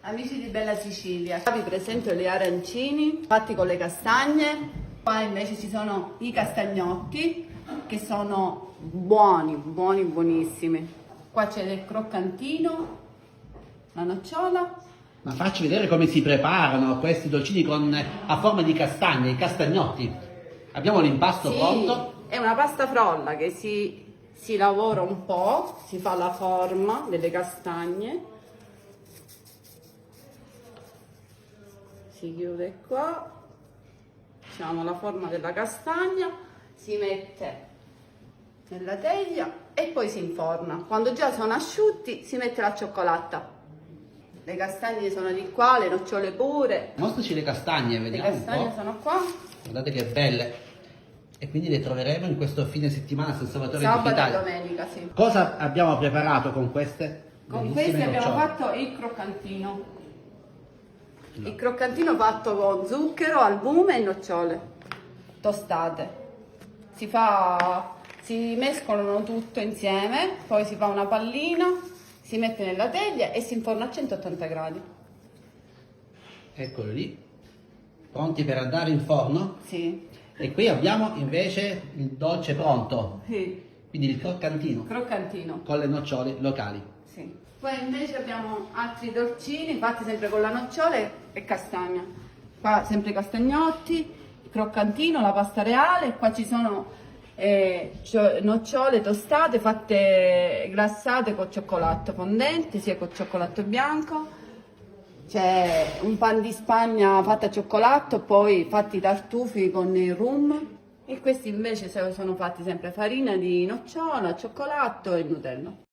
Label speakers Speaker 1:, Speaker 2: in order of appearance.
Speaker 1: Amici di Bella Sicilia, vi presento gli arancini fatti con le castagne. Qua invece ci sono i castagnotti che sono buoni, buonissimi. Qua c'è il croccantino, la nocciola.
Speaker 2: Ma facci vedere come si preparano questi dolcini a forma di castagne, i castagnotti. Abbiamo l'impasto
Speaker 1: Sì,
Speaker 2: pronto.
Speaker 1: è una pasta frolla che si lavora un po', si fa la forma delle castagne. Si chiude qua, facciamo la forma della castagna, si mette nella teglia e poi si inforna. Quando già sono asciutti si mette la cioccolata. Le castagne sono di qua, le nocciole pure.
Speaker 2: Mostraci le castagne,
Speaker 1: Le
Speaker 2: vediamo un
Speaker 1: castagne
Speaker 2: po'.
Speaker 1: sono qua.
Speaker 2: Guardate che belle. E quindi le troveremo in questo fine settimana sul Salvatore di
Speaker 1: Sabato e
Speaker 2: Italia.
Speaker 1: domenica, sì.
Speaker 2: Cosa abbiamo preparato con queste?
Speaker 1: Con
Speaker 2: bellissime
Speaker 1: questi abbiamo
Speaker 2: nocciole?
Speaker 1: fatto il croccantino.
Speaker 2: No.
Speaker 1: Il croccantino fatto con zucchero, albume e nocciole tostate. Si mescolano tutto insieme, poi si fa una pallina, si mette nella teglia e si inforna a 180 gradi.
Speaker 2: Eccoli lì, pronti per andare in forno.
Speaker 1: Sì.
Speaker 2: E qui abbiamo invece il dolce pronto,
Speaker 1: Sì.
Speaker 2: quindi il croccantino
Speaker 1: Croccantino.
Speaker 2: con le nocciole locali.
Speaker 1: Sì. Poi invece abbiamo altri dolcini fatti sempre con la nocciola e castagna. Qua sempre castagnotti, il croccantino, la pasta reale, e qua ci sono nocciole tostate fatte glassate con cioccolato fondente, sia con cioccolato bianco. C'è un pan di Spagna fatto a cioccolato, poi fatti i tartufi con il rum. E questi invece sono fatti sempre farina di nocciola, cioccolato e Nutella.